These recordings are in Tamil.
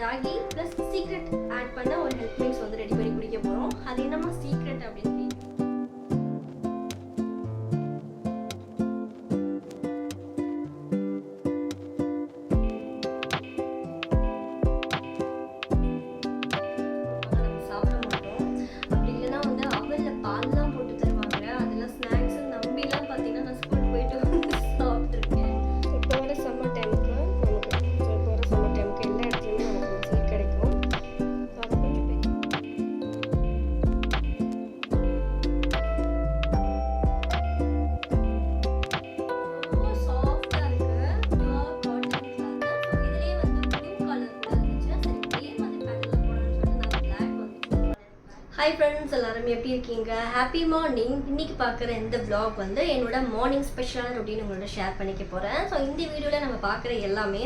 ராகி ப்ளஸ் சீக்ரெட் ஆட் பண்ண ஒரு ஹெல்த் மிக்ஸ் வந்து ரெடி பண்ணி குடிக்க போகிறோம். அது என்னமா சீக்ரெட் அப்படின்னு ஹாய் ஃப்ரெண்ட்ஸ், எல்லாரும் எப்படி இருக்கீங்க? Happy morning. இன்றைக்கி பார்க்குற இந்த vlog வந்து என்னோட மார்னிங் ஸ்பெஷலான ரொட்டீன் உங்களோட ஷேர் பண்ணிக்க போகிறேன். ஸோ இந்த வீடியோவில் நம்ம பார்க்குற எல்லாமே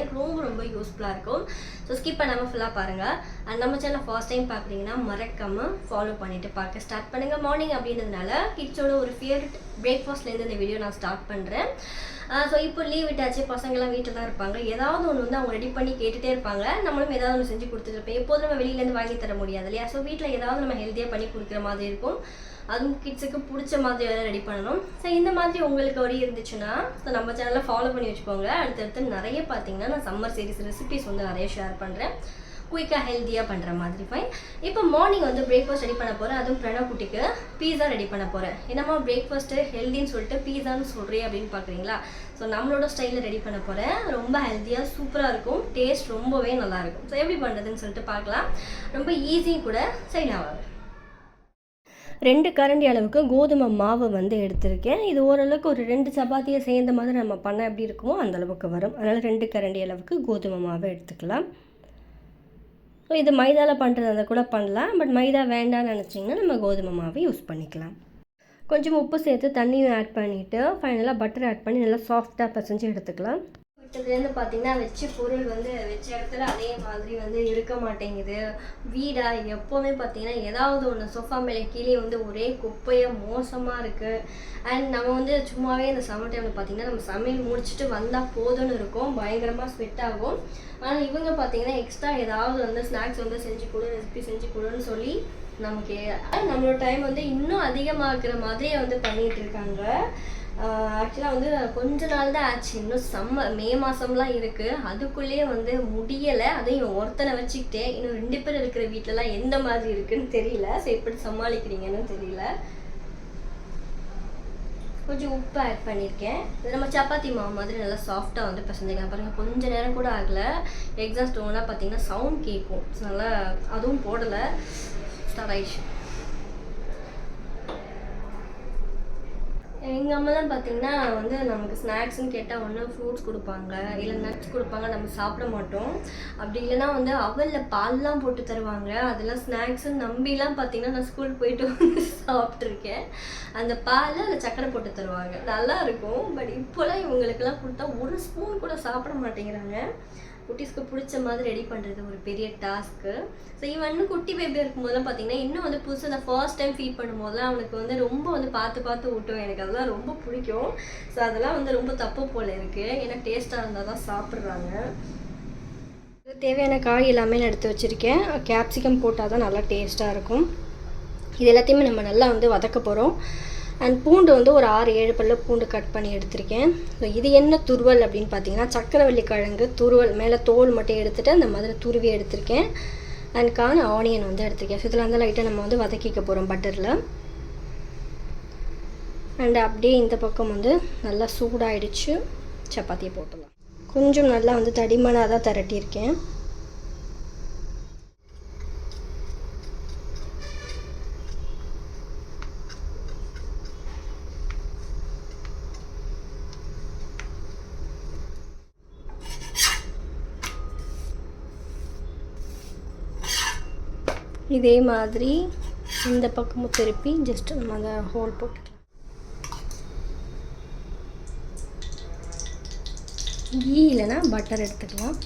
ரொம்ப யூஸ்ஃபுல்லாக இருக்கும். ஸோ ஸ்கிப் பண்ணாமல் ஃபுல்லாக பாருங்கள். அண்ட் நம்ம சேனல் ஃபர்ஸ்ட் டைம் பார்க்குறீங்கன்னா மறக்காமல் ஃபாலோ பண்ணிவிட்டு பார்க்க ஸ்டார்ட் பண்ணுங்கள். மார்னிங் அப்படின்றதுனால கிட்ஸோட ஒரு ஃபேவரட் பிரேக்ஃபாஸ்ட்லேருந்து இந்த வீடியோ நான் ஸ்டார்ட் பண்ணுறேன். ஸோ இப்போ லீவ் விட்டாச்சு, பசங்கள்லாம் வீட்டில் தான் இருப்பாங்க. ஏதாவது ஒன்று வந்து அவங்க ரெடி பண்ணி கேட்டுகிட்டே இருப்பாங்க. நம்மளும் ஏதாவது ஒன்று செஞ்சு கொடுத்துருப்பேன். எப்போதும் நம்ம வெளியிலேருந்து வாங்கி தர முடியாது இல்லையா? ஸோ வீட்டில் ஏதாவது நம்ம ஹெல்த்தியாக பண்ணி கொடுக்குற மாதிரி இருக்கும். அதுவும் கிட்ஸுக்கு பிடிச்ச மாதிரி எதாவது ரெடி பண்ணணும். ஸோ இந்த மாதிரி உங்களுக்கு ஒரு இருந்துச்சுன்னா ஸோ நம்ம சேனலில் ஃபாலோ பண்ணி வச்சுக்கோங்க. அடுத்தடுத்து நிறைய பார்த்தீங்கன்னா நான் சம்மர் சீரிஸ் ரெசிபிஸ் வந்து நிறைய ஷேர் பண்ணுறேன், குயிக்காக ஹெல்த்தியாக பண்ணுற மாதிரி. ஃபைன். இப்போ மார்னிங் வந்து பிரேக்ஃபாஸ்ட் ரெடி பண்ண போகிறேன். அதுவும் பிரணவ் குட்டிக்கு பீஸா ரெடி பண்ண போகிறேன். என்னம்மா பிரேக்ஃபாஸ்ட்டு ஹெல்த்தின்னு சொல்லிட்டு பீஸான்னு சொல்கிறேன் அப்படின்னு பார்க்குறீங்களா? ஸோ நம்மளோட ஸ்டைலில் ரெடி பண்ண போகிறேன். ரொம்ப ஹெல்த்தியாக சூப்பராக இருக்கும், டேஸ்ட் ரொம்பவே நல்லாயிருக்கும். ஸோ எப்படி பண்ணுறதுன்னு சொல்லிட்டு பார்க்கலாம். ரொம்ப ஈஸியும் கூட. சரி, நான் வரேன். 2 கரண்டி அளவுக்கு கோதுமை மாவு வந்து எடுத்திருக்கேன். இது ஓரளவுக்கு ஒரு 2 சப்பாத்தியை சேர்ந்த மாதிரி நம்ம பண்ண எப்படி இருக்குமோ அந்தளவுக்கு வரும். அதனால் 2 கரண்டி அளவுக்கு கோதுமை மாவு எடுத்துக்கலாம். ஸோ இது மைதாவில் பண்ணுறதா கூட பண்ணலாம். பட் மைதா வேண்டாம்னு நினச்சிங்கன்னா நம்ம கோதுமை மாவு யூஸ் பண்ணிக்கலாம். கொஞ்சம் உப்பு சேர்த்து தண்ணியும் ஆட் பண்ணிவிட்டு ஃபைனலாக பட்டர் ஆட் பண்ணி நல்லா சாஃப்டாக பசைஞ்சு எடுத்துக்கலாம். விட்டதுலேருந்து பார்த்தீங்கன்னா வச்ச பொருள் வந்து வச்ச இடத்துல அதே மாதிரி வந்து இருக்க மாட்டேங்குது. வீடா எப்போவுமே பார்த்தீங்கன்னா ஏதாவது ஒன்று சோஃபா மேலே கீழே வந்து ஒரே குப்பையாக மோசமாக இருக்குது. அண்ட் நம்ம வந்து சும்மாவே இந்த சம்மர் டைமில் பார்த்தீங்கன்னா நம்ம சமையல் முடிச்சுட்டு வந்தால் போதும்னு இருக்கும், பயங்கரமாக ஸ்வெட் ஆகும். ஆனால் இவங்க பார்த்தீங்கன்னா எக்ஸ்ட்ரா ஏதாவது வந்து ஸ்நாக்ஸ் வந்து செஞ்சு கொடு, ரெசிபி செஞ்சு கொடுன்னு சொல்லி நமக்கு நம்மளோட டைம் வந்து இன்னும் அதிகமாக்குற மாதிரியே வந்து பண்ணிகிட்டு இருக்காங்க. ஆக்சுவலாக வந்து கொஞ்ச நாள் தான் ஆச்சு, இன்னும் மே மாதம்லாம் இருக்குது. அதுக்குள்ளேயே வந்து முடியலை. அதையும் ஒருத்தனை வச்சுக்கிட்டே இன்னும் 2 பேர் இருக்கிற வீட்டிலலாம் எந்த மாதிரி இருக்குன்னு தெரியல. ஸோ எப்படி சமாளிக்கிறீங்கன்னு தெரியல. கொஞ்சம் உப்பு ஆட் பண்ணியிருக்கேன். இது நம்ம சப்பாத்தி மாவு மாதிரி நல்லா சாஃப்டாக வந்து பசஞ்சிக்கலாம். பாருங்கள், கொஞ்சம் நேரம் கூட ஆகலை. எக்ஸாஸ்ட் ஓவெலாம் பார்த்தீங்கன்னா சவுண்ட் கேட்கும். ஸோ நல்லா அதுவும் போடலை, ஸ்டார்ட் ஆயிடுச்சு. எங்கள் அம்மாலாம் பார்த்தீங்கன்னா வந்து நமக்கு ஸ்நாக்ஸ்ன்னு கேட்டால் ஒன்று ஃப்ரூட்ஸ் கொடுப்பாங்க, இல்லை நட்ஸ் கொடுப்பாங்க. நம்ம சாப்பிட மாட்டோம். அப்படி இல்லைன்னா வந்து அவலில் பால்லாம் போட்டு தருவாங்க. அதெல்லாம் ஸ்நாக்ஸுன்னு நம்பிலாம் பார்த்தீங்கன்னா நான் ஸ்கூல் போயிட்டு வந்து சாப்பிட்ருக்கேன். அந்த பால் அதில் சக்கரை போட்டு தருவாங்க, நல்லா இருக்கும். பட் இப்போலாம் இவங்களுக்கெல்லாம் கொடுத்தா ஒரு ஸ்பூன் கூட சாப்பிட மாட்டேங்கிறாங்க. குட்டீஸ்க்கு பிடிச்ச மாதிரி ரெடி பண்ணுறது ஒரு பெரிய டாஸ்க்கு. ஸோ இவன் குட்டி பேபி இருக்கும்போதெல்லாம் பார்த்தீங்கன்னா இன்னும் வந்து புதுசாக அந்த ஃபர்ஸ்ட் டைம் ஃபீட் பண்ணும்போதெல்லாம் அவனுக்கு வந்து ரொம்ப வந்து பார்த்து ஊட்டும். எனக்கு அதெல்லாம் ரொம்ப பிடிக்கும். ஸோ அதெல்லாம் வந்து ரொம்ப தப்பு போல் இருக்குது. ஏன்னா டேஸ்ட்டாக இருந்தால் தான் சாப்பிட்றாங்க. தேவையான காய் எல்லாமே நான் எடுத்து வச்சுருக்கேன். கேப்சிகம் போட்டால் தான் நல்லா டேஸ்ட்டாக இருக்கும். இது எல்லாத்தையுமே நம்ம நல்லா வந்து வதக்க போகிறோம். அண்ட் பூண்டு வந்து ஒரு 6-7 பல்லு பூண்டு கட் பண்ணி எடுத்திருக்கேன். ஸோ இது என்ன துருவல் அப்படின்னு பார்த்தீங்கன்னா சக்கரவள்ளி கிழங்கு துருவல், மேலே தோல் மட்டும் எடுத்துகிட்டு அந்த மாதிரி துருவி எடுத்திருக்கேன். அண்ட் ஆனியன் வந்து எடுத்திருக்கேன். ஸோ இதில் வந்து லைட்டாக நம்ம வந்து வதக்கிக்க போகிறோம் பட்டரில். அண்ட் அப்படியே இந்த பக்கம் வந்து நல்லா சூடாகிடுச்சு. சப்பாத்தியை போட்டுடலாம். கொஞ்சம் நல்லா வந்து தடிமனாக தான் திரட்டியிருக்கேன். இதே மாதிரி இந்த பக்கமும் திருப்பி ஜஸ்ட் நம்ம அந்த ஹோல் போட்டுக்கலாம். கீ இல்லைன்னா பட்டர் எடுத்துக்கலாம்.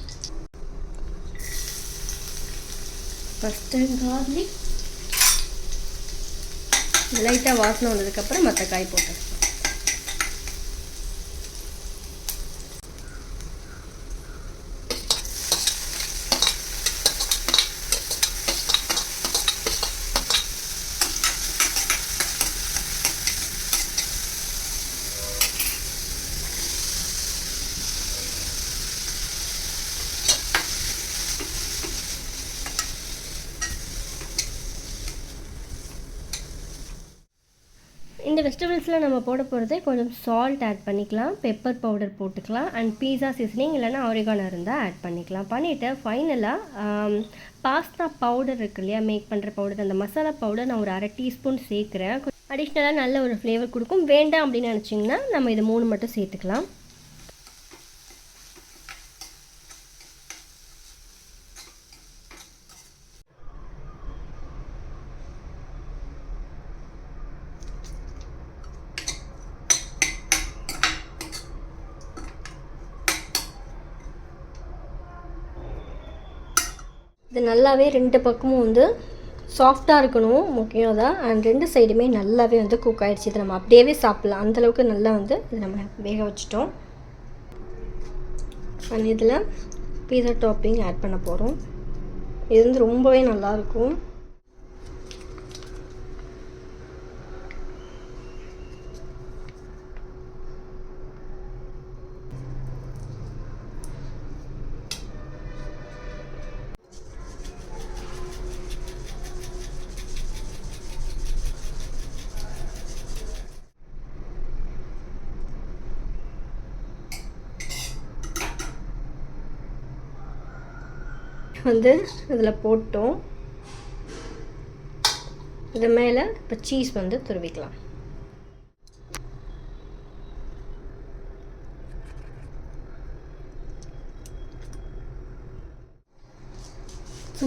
ஃபஸ்ட்டு கார்லிக் லைட்டாக வாசனை வந்ததுக்கப்புறம் மற்ற காய் போட்டுக்கலாம். இந்த வெஜிடபிள்ஸில் நம்ம போட போகிறது கொஞ்சம் சால்ட் ஆட் பண்ணிக்கலாம், பெப்பர் பவுடர் போட்டுக்கலாம், அண்ட் பீஸா சீசனிங் இல்லைனா ஆரிகானோ இருந்தால் ஆட் பண்ணிக்கலாம். பண்ணிவிட்டு ஃபைனலாக பாஸ்தா பவுடர் இருக்கு இல்லையா, மேக் பண்ணுற பவுடர், அந்த மசாலா பவுடர் நான் ஒரு 1/2 டீஸ்பூன் சேர்க்குறேன். அடிஷ்னலாக நல்ல ஒரு ஃப்ளேவர் கொடுக்கும். வேண்டாம் அப்படின்னு நினச்சிங்கன்னா நம்ம இது 3 மட்டும் சேர்த்துக்கலாம். இது நல்லாவே 2 பக்கமும் வந்து சாஃப்டாக இருக்கணும், முக்கியம் தான். அண்ட் 2 சைடுமே நல்லாவே வந்து குக் ஆகிடுச்சு. இதை நம்ம அப்படியே சாப்பிட்லாம், அந்தளவுக்கு நல்லா வந்து இது நம்ம வேக வச்சிட்டோம். அண்ட் இதில் பீஸா டாப்பிங் ஆட் பண்ண போகிறோம். இது வந்து ரொம்பவே நல்லாயிருக்கும். வந்து இதில் போட்டோம். இது மேலே இப்போ சீஸ் வந்து துருவிக்கலாம்.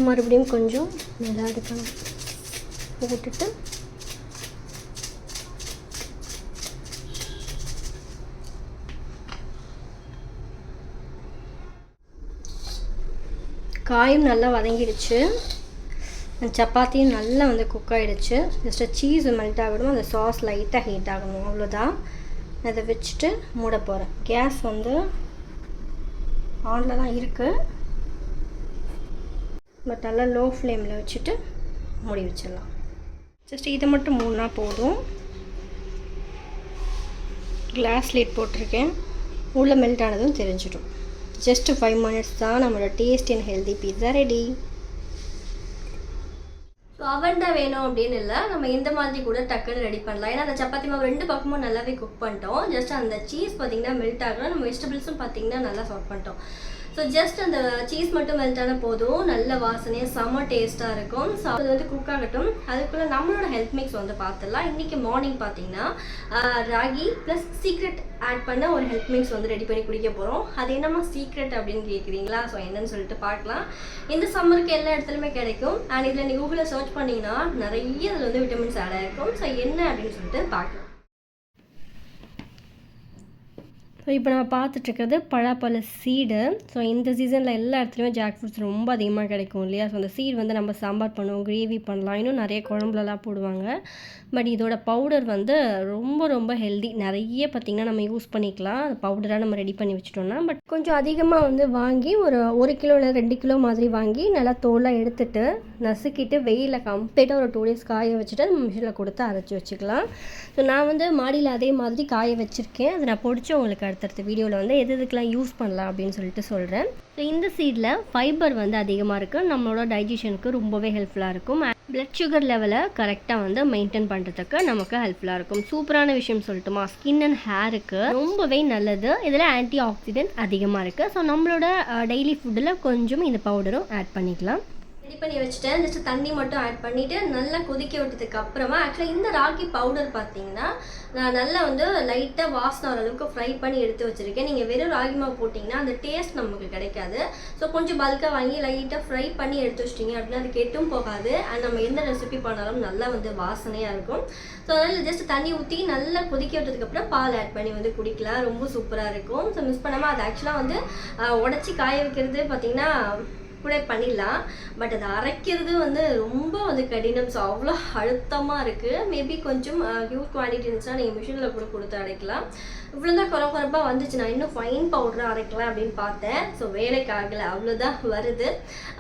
மறுபடியும் கொஞ்சம் மேலே எடுக்கணும், போட்டுட்டு காயும் நல்லா வதங்கிடுச்சு, சப்பாத்தியும் நல்லா வந்து குக் ஆகிடுச்சு. ஜஸ்ட்டு சீஸ் மெல்ட் ஆகணும், அந்த சாஸ் லைட்டாக ஹீட் ஆகணும், அவ்வளோதான். அதை வச்சுட்டு மூட போகிறேன். கேஸ் வந்து ஆனில் தான் இருக்குது, பட் நல்லா லோ ஃப்ளேமில் வச்சுட்டு மூடி வச்சிடலாம். ஜஸ்ட் இதை மட்டும் மூடினா போதும். கிளாஸ் லிட் போட்டிருக்கேன், உள்ளே மெல்ட் ஆனதும் தெரிஞ்சிடும். ஜஸ்ட் 5 மினிட்ஸ் தான், நம்மளோட tasty and healthy pizza ready. So அவன் தான் வேணும் அப்படின்னு இல்லை, நம்ம இந்த மாதிரி கூட டக்குன்னு ரெடி பண்ணலாம். ஏன்னா அந்த சப்பாத்தி மாவு 2 பக்கமும் நல்லாவே குக் பண்ணிட்டோம். ஜஸ்ட் அந்த சீஸ் பார்த்திங்கன்னா மெல்ட் ஆகணும், நம்ம வெஜிடபிள்ஸும் பார்த்திங்கன்னா நல்லா சால்ட் பண்ணிட்டோம். ஸோ ஜஸ்ட் அந்த சீஸ் மட்டும் மெல்ட் ஆனால் போதும், நல்ல வாசனையாக செம்ம டேஸ்ட்டாக இருக்கும். ஸோ அது வந்து குக் ஆகட்டும். அதுக்குள்ளே நம்மளோட ஹெல்த் மிக்ஸ் வந்து பார்த்துடலாம். இன்றைக்கி மார்னிங் பார்த்திங்கன்னா ராகி ப்ளஸ் சீக்ரெட் ஆட் பண்ண ஒரு ஹெல்த் மிக்ஸ் வந்து ரெடி பண்ணி குடிக்க போகிறோம். அது என்னம்மா சீக்ரெட் அப்படின்னு கேட்குறீங்களா? ஸோ என்னன்னு சொல்லிட்டு பார்க்கலாம். இந்த சம்மருக்கு எல்லா இடத்துலையுமே கிடைக்கும். அண்ட் இதில் நீங்கள் கூகுளில் சர்ச் பண்ணிங்கன்னா நிறைய இதில் வந்து விட்டமின்ஸ் ஆட் ஆகிருக்கும். ஸோ என்ன அப்படின்னு சொல்லிட்டு பார்க்கலாம். ஸோ இப்போ நம்ம பார்த்துட்ருக்கிறது பலாப்பழ சீடு. ஸோ இந்த சீசனில் எல்லா இடத்துலையுமே ஜாக் ஃப்ரூட்ஸ் ரொம்ப அதிகமாக கிடைக்கும் இல்லையா? ஸோ அந்த சீடு வந்து நம்ம சாம்பார் பண்ணுவோம், கிரேவி பண்ணலாம், இன்னும் நிறைய குழம்புலலாம் போடுவாங்க. பட் இதோட பவுடர் வந்து ரொம்ப ரொம்ப ஹெல்தி. நிறைய பார்த்திங்கன்னா நம்ம யூஸ் பண்ணிக்கலாம், அந்த பவுடராக நம்ம ரெடி பண்ணி வச்சுட்டோம்னா. பட் கொஞ்சம் அதிகமாக வந்து வாங்கி ஒரு 1 கிலோ இல்லை 2 கிலோ மாதிரி வாங்கி நல்லா தோலாக எடுத்துட்டு நசுக்கிட்டு வெயிலில் கம்ப்ளீட்டாக ஒரு 2 டேஸ் காய வச்சுட்டு நம்ம மிஷினில் கொடுத்து அரைச்சி வச்சுக்கலாம். ஸோ நான் வந்து மாடியில் அதே மாதிரி காய வச்சுருக்கேன். அதை நான் பொடிச்சு உங்களுக்கு அடுத்தடுத்த வீடியோவில் வந்து எதுக்கெலாம் யூஸ் பண்ணலாம் அப்படின்னு சொல்லிட்டு சொல்கிறேன். ஸோ இந்த சீடில் ஃபைபர் வந்து அதிகமாக இருக்குது, நம்மளோட டைஜஷனுக்கு ரொம்பவே ஹெல்ப்ஃபுல்லாக இருக்கும். பிளட் சுகர் லெவலை கரெக்டாக வந்து மெயின்டைன் பண்ணுறதுக்கு நமக்கு ஹெல்ப்ஃபுல்லாக இருக்கும். சூப்பரான விஷயம் சொல்லட்டுமா, ஸ்கின் அண்ட் ஹேருக்கு ரொம்பவே நல்லது. இதில் ஆன்டி ஆக்சிடென்ட் அதிகமாக இருக்குது. ஸோ நம்மளோட டெய்லி ஃபுட்டில் கொஞ்சம் இந்த பவுடரும் ஆட் பண்ணிக்கலாம். ரெடி பண்ணி வச்சுட்டேன். ஜஸ்ட் தண்ணி மட்டும் ஆட் பண்ணிவிட்டு நல்லா கொதிக்க விட்டதுக்கு அப்புறமா ஆக்சுவலாக இந்த ராகி பவுடர் பார்த்தீங்கன்னா நான் நல்லா வந்து லைட்டாக வாசனை வர அளவுக்கு ஃப்ரை பண்ணி எடுத்து வச்சுருக்கேன். நீங்கள் வெறும் ராகி மாவு போட்டிங்கன்னா அந்த டேஸ்ட் நமக்கு கிடைக்காது. ஸோ கொஞ்சம் பல்காக வாங்கி லைட்டாக ஃப்ரை பண்ணி எடுத்து வச்சிட்டிங்க அப்படின்னா அது கெட்டும் போகாது. அண்ட் நம்ம எந்த ரெசிபி பண்ணாலும் நல்லா வந்து வாசனையாக இருக்கும். ஸோ அதனால் ஜஸ்ட் தண்ணி ஊற்றி நல்லா கொதிக்க விட்டதுக்கப்புறம் பால் ஆட் பண்ணி வந்து குடிக்கலாம், ரொம்ப சூப்பராக இருக்கும். ஸோ மிஸ் பண்ணாமல் அது ஆக்சுவலாக வந்து உடச்சி காய வைக்கிறது பார்த்திங்கன்னா கூட பண்ணிடலாம். பட் அதை அரைக்கிறது வந்து ரொம்ப வந்து கடினம். ஸோ அவ்வளோ அழுத்தமாக இருக்குது. மேபி கொஞ்சம் ஹியூஜ் குவான்டிட்டி இருந்துச்சுன்னா நீங்கள் மிஷினில் கூட கொடுத்து அரைக்கலாம். இவ்வளோ தான் குறப்பாக வந்துச்சு. நான் இன்னும் ஃபைன் பவுடராக அரைக்கலாம் அப்படின்னு பார்த்தேன். ஸோ வேலைக்கு ஆகலை, அவ்வளோதான் வருது.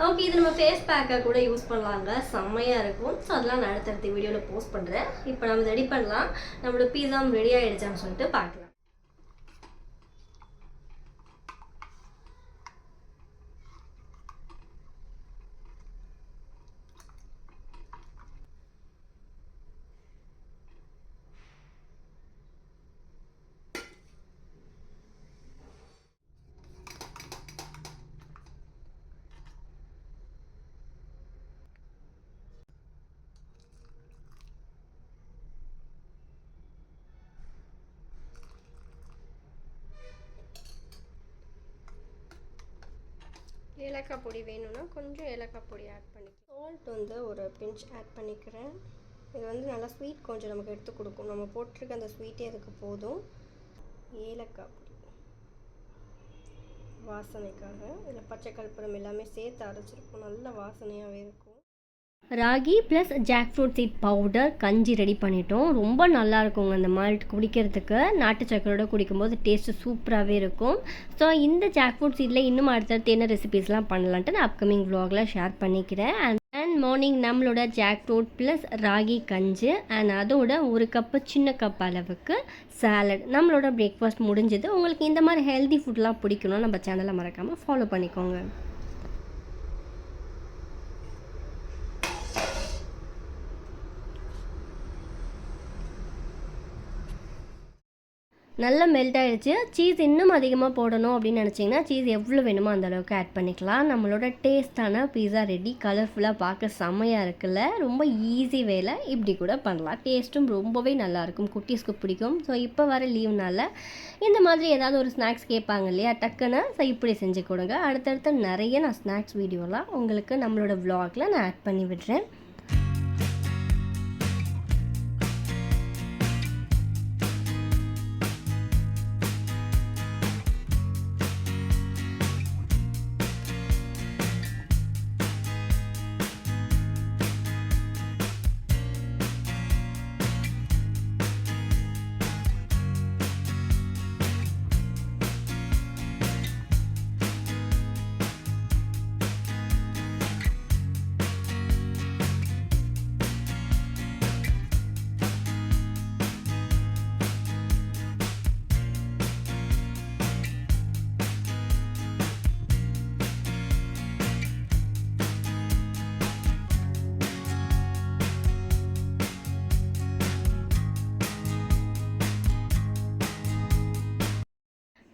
ஓகே, இது நம்ம ஃபேஸ் பேக்காக கூட யூஸ் பண்ணலாங்க, செம்மையாக இருக்கும். ஸோ அதெல்லாம் நான் அடுத்தடுத்த வீடியோவில் போஸ்ட் பண்ணுறேன். இப்போ நம்ம ரெடி பண்ணலாம். நம்மளோட பீஸா ரெடி ஆகிடுச்சான்னு சொல்லிட்டு பார்க்கலாம். ஏலக்காய் பொடி வேணும்னா கொஞ்சம் ஏலக்காய் பொடி ஆட் பண்ணிக்கிறேன். சால்ட் வந்து ஒரு பிஞ்ச் ஆட் பண்ணிக்கிறேன். இது வந்து நல்லா ஸ்வீட் கொஞ்சம் நமக்கு எடுத்து கொடுக்கும். நம்ம போட்டிருக்க அந்த ஸ்வீட்டே அதுக்கு போதும். ஏலக்காய் பொடி வாசனைக்காக, இதில் பச்சை கற்பூரம் எல்லாமே சேர்த்து அரைச்சிருக்கும், நல்ல வாசனையாகவே இருக்கும். Ragi plus jack fruit seed powder கஞ்சி ரெடி பண்ணிட்டோம். ரொம்ப நல்லா இருக்குங்க அந்த மால்ட் குடிக்கிறதுக்கு. நாட்டு சக்கரோட குடிக்கும்போது டேஸ்ட்டு சூப்பராகவே இருக்கும். ஸோ இந்த ஜாக் ஃப்ரூட் சீட்டில் இன்னும் அடுத்தடுத்து என்ன ரெசிபீஸ்லாம் பண்ணலான்ட்டு நான் அப்கமிங் வ்ளாகில் ஷேர் பண்ணிக்கிறேன். அண்ட் மார்னிங் நம்மளோட ஜாக் ஃப்ரூட் ப்ளஸ் ராகி கஞ்சி அண்ட் அதோட ஒரு கப்பு சின்ன கப் அளவுக்கு சாலட், நம்மளோட பிரேக்ஃபாஸ்ட் முடிஞ்சது. உங்களுக்கு இந்த மாதிரி ஹெல்தி ஃபுட்லாம் பிடிக்கணும், நம்ம சேனலை மறக்காமல் ஃபாலோ பண்ணிக்கோங்க. நல்லா மெல்ட் ஆகிடுச்சு. சீஸ் இன்னும் அதிகமாக போடணும் அப்படின்னு நினச்சிங்கன்னா சீஸ் எவ்வளோ வேணுமோ அந்தளவுக்கு ஆட் பண்ணிக்கலாம். நம்மளோட டேஸ்ட்டான பீஸா ரெடி. கலர்ஃபுல்லாக பார்க்க செம்மையாக இருக்குல்ல. ரொம்ப ஈஸி வேலை, இப்படி கூட பண்ணலாம். டேஸ்ட்டும் ரொம்பவே நல்லாயிருக்கும், குட்டீஸ்க்கு பிடிக்கும். ஸோ இப்போ வர லீவ்னால இந்த மாதிரி ஏதாவது ஒரு ஸ்நாக்ஸ் கேட்பாங்க இல்லையா, டக்குன்னு ஸோ இப்படி செஞ்சு கொடுங்க. அடுத்தடுத்து நிறைய நான் ஸ்நாக்ஸ் வீடியோலாம் உங்களுக்கு நம்மளோட வ்ளாகில் நான் ஆட் பண்ணி விடுறேன்.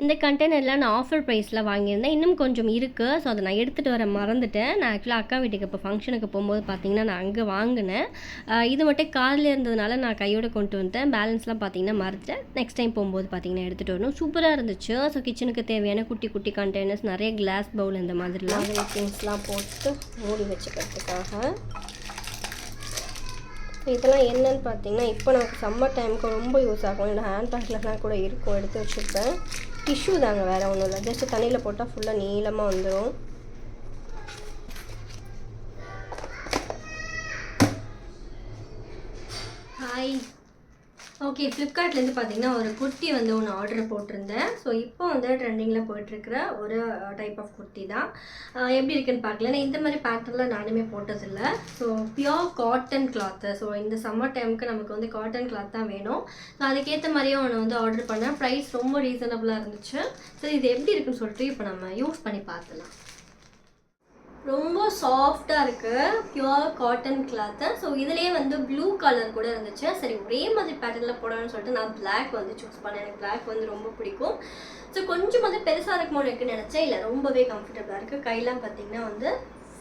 இந்த கண்டெய்னர்லாம் நான் ஆஃபர் ப்ரைஸில் வாங்கியிருந்தேன். இன்னும் கொஞ்சம் இருக்குது. ஸோ அதை நான் எடுத்துகிட்டு வர மறந்துட்டேன். நான் ஆக்சுவலாக அக்கா வீட்டுக்கு இப்போ ஃபங்க்ஷனுக்கு போகும்போது பார்த்தீங்கன்னா நான் அங்கே வாங்கினேன். இது மட்டும் காரில் இருந்ததுனால நான் கையோடு கொண்டு வந்துட்டேன். பேலன்ஸ்லாம் பார்த்தீங்கன்னா மறந்துட்டேன். நெக்ஸ்ட் டைம் போகும்போது பார்த்தீங்கன்னா எடுத்துகிட்டு வரணும். சூப்பராக இருந்துச்சு. ஸோ கிச்சனுக்கு தேவையான குட்டி குட்டி கண்டெய்னர்ஸ், நிறைய கிளாஸ் பவுல், இந்த மாதிரிலாம் திங்ஸ்லாம் போட்டு மூடி வச்சுக்கிறதுக்காக. இதெல்லாம் என்னன்னு பார்த்தீங்கன்னா இப்போ நமக்கு சம்மர் டைமுக்கு ரொம்ப யூஸ் ஆகும். என்னோட ஹேண்ட் பேக்லலாம் கூட இருக்கும், எடுத்து வச்சுருப்பேன். டிஷ்யூ தாங்க, வேறு ஒன்றும் இல்லை. ஜஸ்ட் தண்ணியில் போட்டால் ஃபுல்லாக நீளமாக வந்துடும். ஹாய். ஓகே, ஃப்ளிப்கார்ட்லேருந்து பார்த்தீங்கன்னா ஒரு குர்த்தி வந்து ஒன்று ஆர்டர் போட்டிருந்தேன். ஸோ இப்போ வந்து ட்ரெண்டிங்கில் போயிட்டுருக்கிற ஒரு டைப் ஆஃப் குர்த்தி தான். எப்படி இருக்குன்னு பார்க்கல. நான் இந்த மாதிரி பேட்டர்னில் நானுமே போட்டதில்லை. So pure cotton cloth. So இந்த சம்மர் டைமுக்கு நமக்கு வந்து காட்டன் கிளாத் தான் வேணும். ஸோ அதுக்கேற்ற மாதிரியே ஒன்று வந்து ஆர்டர் பண்ணேன். ப்ரைஸ் ரொம்ப ரீசனபுளாக இருந்துச்சு. ஸோ இது எப்படி இருக்குன்னு சொல்லிட்டு இப்போ நம்ம யூஸ் பண்ணி பார்த்துலாம். ரொம்ப சாஃப்டாக இருக்குது, பியூர் காட்டன் கிளாத்து. ஸோ இதுலேயே வந்து ப்ளூ கலர் கூட இருந்துச்சு. சரி ஒரே மாதிரி பேட்டர்னில் போடணும்னு சொல்லிட்டு நான் பிளாக் வந்து சூஸ் பண்ணேன். எனக்கு பிளாக் வந்து ரொம்ப பிடிக்கும். ஸோ கொஞ்சம் வந்து பெருசாக இருக்குமோ இருக்குன்னு நினச்சேன். இல்லை, ரொம்பவே கம்ஃபர்டபுளாக இருக்குது. கையெல்லாம் பார்த்திங்கன்னா வந்து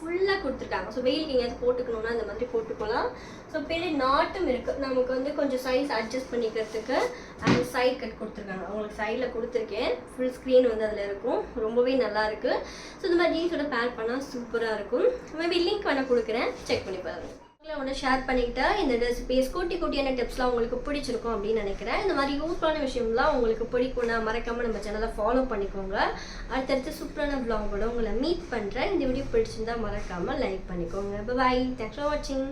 ஃபுல்லாக கொடுத்துருக்காங்க. ஸோ வெயிலுக்கு எங்கேயாவது போட்டுக்கணுன்னா இந்த மாதிரி போட்டுக்கலாம். ஸோ பெரிய நாட்டும் இருக்குது. நமக்கு வந்து கொஞ்சம் சைஸ் அட்ஜஸ்ட் பண்ணிக்கிறதுக்கு அண்ட் சைட் கட் கொடுத்துருக்காங்க. அவங்களுக்கு சைடில் கொடுத்துருக்கேன். ஃபுல் ஸ்க்ரீன் வந்து அதில் இருக்கும். ரொம்பவே நல்லாயிருக்கு. ஸோ இந்த மாதிரி ஜீன்ஸோட பேர் பண்ணால் சூப்பராக இருக்கும். மேபி லிங்க் வேணால் கொடுக்குறேன், செக் பண்ணி பாருங்கள். ஒன்று ஷேர் பண்ணிக்கிட்டேன். இந்த ரெசிபீஸ் குட்டி குட்டியான டிப்ஸ்லாம் உங்களுக்கு பிடிச்சிருக்கும் அப்படின்னு நினைக்கிறேன். இந்த மாதிரி யூஸ்ஃபுல்லான விஷயம்லாம் உங்களுக்கு பிடிக்கும்னா மறக்காமல் நம்ம சேனலை ஃபாலோ பண்ணிக்கோங்க. அடுத்தடுத்து சூப்பரான vlog-ஓட உங்களை மீட் பண்ணுறேன். இந்த வீடியோ பிடிச்சிருந்தா மறக்காமல் லைக் பண்ணிக்கோங்க. பை. தேங்க்ஸ் ஃபார் வாட்சிங்.